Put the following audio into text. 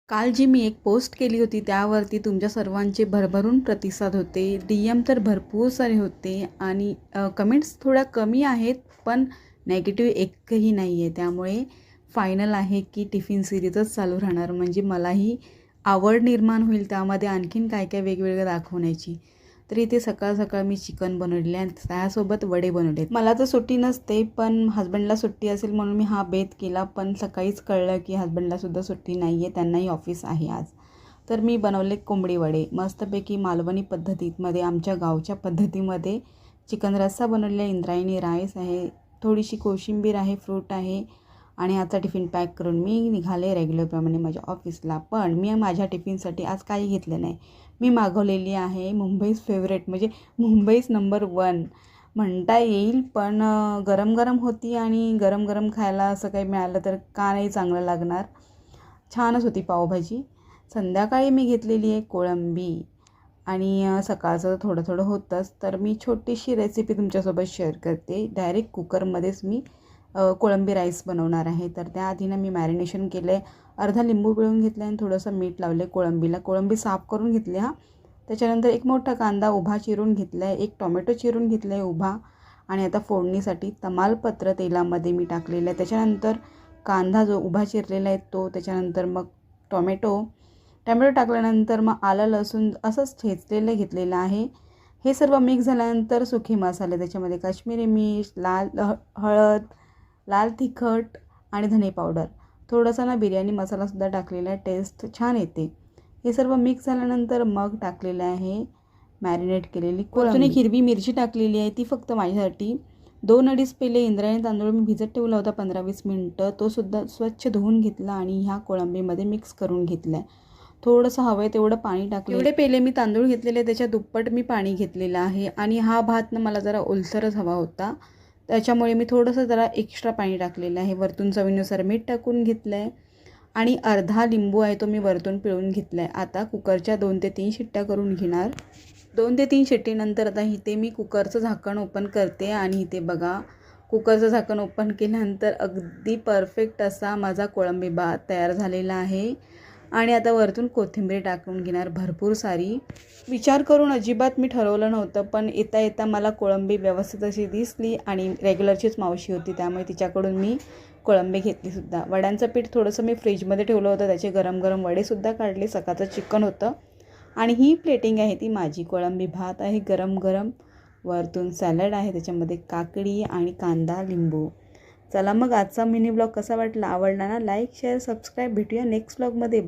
काल जी मी एक पोस्ट केली होती त्यावरती तुमच्या सर्वांचे भरभरून प्रतिसाद होते. DM तर भरपूर सारे होते आणि कमेंट्स थोड्या कमी आहेत, पण नेगेटिव्ह एकही नाही आहे. त्यामुळे फायनल आहे की टिफिन सिरीजच चालू राहणार. म्हणजे मलाही आवड निर्माण होईल त्यामध्ये आणखीन काय काय वेगवेगळं दाखवण्याची. तर इथे सकाळ सकाळ मी चिकन बनवले आणि त्यासोबत वडे बनवले. मला तर सुट्टी नसते, पण हजबंडला सुट्टी असेल म्हणून मी हा बेत केला. पण सकाळीच कळलं की हजबंडलासुद्धा सुट्टी नाही आहे, त्यांनाही ऑफिस आहे आज. तर मी बनवले कोंबडी वडे मस्तपैकी मालवणी पद्धतीमध्ये, आमच्या गावच्या पद्धतीमध्ये. चिकन रस्सा बनवलेला, इंद्रायणी राईस आहे, थोडीशी कोशिंबीर आहे, फ्रूट आहे आणि आता टिफिन पॅक करून मी निघाले रेग्युलरप्रमाणे माझ्या ऑफिसला. पण मी माझ्या टिफिनसाठी आज काही घेतलं नाही. मी मागवलेली आहे मुंबईच फेवरेट, म्हणजे मुंबईच नंबर 1 म्हणता येईल. पण गरम गरम होती आणि गरम गरम खायला असं काही मिळालं तर का नाही चांगलं लागणार. छानच होती पावभाजी. संध्याकाळी मी घेतलेली आहे कोळंबी आणि सकाळचं थोडं थोडं होतंच. तर मी छोटीशी रेसिपी तुमच्यासोबत शेअर करते. डायरेक्ट कुकरमध्येच मी कोळंबी राईस बनवणार आहे. तर त्याआधी ना मी मॅरिनेशन केलं आहे. अर्धा लिंबू पिळून घेतलं आणि थोडंसं मीठ लावले कोळंबीला. कोळंबी साफ करून घेतली त्याच्यानंतर एक मोठा कांदा उभा चिरून घेतला आहे, एक टोमॅटो चिरून घेतला आहे उभा. आणि आता फोडणीसाठी तमालपत्र तेलामध्ये मी टाकलेलं आहे. त्याच्यानंतर कांदा जो उभा चिरलेला आहे तो, त्याच्यानंतर मग टोमॅटो टाकल्यानंतर मग आलं लसूण असंच ठेचलेलं घेतलेलं आहे. हे सर्व मिक्स झाल्यानंतर सुखे मसाले, त्याच्यामध्ये काश्मीरी मिर्च, हळद, लाल तिखट आणि धने पावडर, थोडासा ना बिर्याणी मसालासुद्धा टाकलेला आहे, टेस्ट छान येते. हे सर्व मिक्स झाल्यानंतर मग टाकलेलं आहे मॅरिनेट केलेली कोळंबी. एक हिरवी मिरची टाकलेली आहे, ती फक्त माझ्यासाठी. 2-2.5 पेले इंद्रायणी तांदूळ मी भिजत ठेवला होता 15-20 मिनटं. तो सुद्धा स्वच्छ धुवून घेतला आणि ह्या कोळंबीमध्ये मिक्स करून घेतला आहे. थोडंसं हवं तेवढं पाणी टाकलं. एवढे पेले मी तांदूळ घेतलेले, त्याच्या दुप्पट मी पाणी घेतलेलं आहे. आणि हा भात ना मला जरा ओलसरच हवा होता, त्याच्यामुळे मी थोडंसं जरा एक्स्ट्रा पाणी टाकलेलं आहे. वरतून चवीनुसार मीठ टाकून घेतलं आहे आणि अर्धा लिंबू आहे तो मी वरतून पिळून घेतला आहे. आता कुकरच्या 2 ते 3 शिट्ट्या करून घेणार. 2 ते 3 शिट्टीनंतर आता इथे मी कुकरचं झाकण ओपन करते आणि इथे बघा, कुकरचं झाकण ओपन केल्यानंतर अगदी परफेक्ट असा माझा कोळंबी भात तयार झालेला आहे. आणि आता वरतून कोथिंबीर टाकून घेणार भरपूर सारी. विचार करून अजिबात मी ठरवलं नव्हतं, पण येता येता मला कोळंबी व्यवस्थित अशी दिसली आणि रेग्युलरचीच मावशी होती त्यामुळे तिच्याकडून मी कोळंबी घेतलीसुद्धा. वड्यांचं पीठ थोडंसं मी फ्रीजमध्ये ठेवलं होतं, त्याचे गरम गरम वडेसुद्धा काढले. सकाळचं चिकन होतं आणि ही प्लेटिंग आहे ती माझी. कोळंबी भात आहे गरम गरम, वरतून सॅलड आहे, त्याच्यामध्ये काकडी आणि कांदा लिंबू. चला मग आजचा मिनी ब्लॉग कसा वाटला, आवडला ना, लाईक शेअर सबस्क्राईब. भेटूया नेक्स्ट ब्लॉगमध्ये.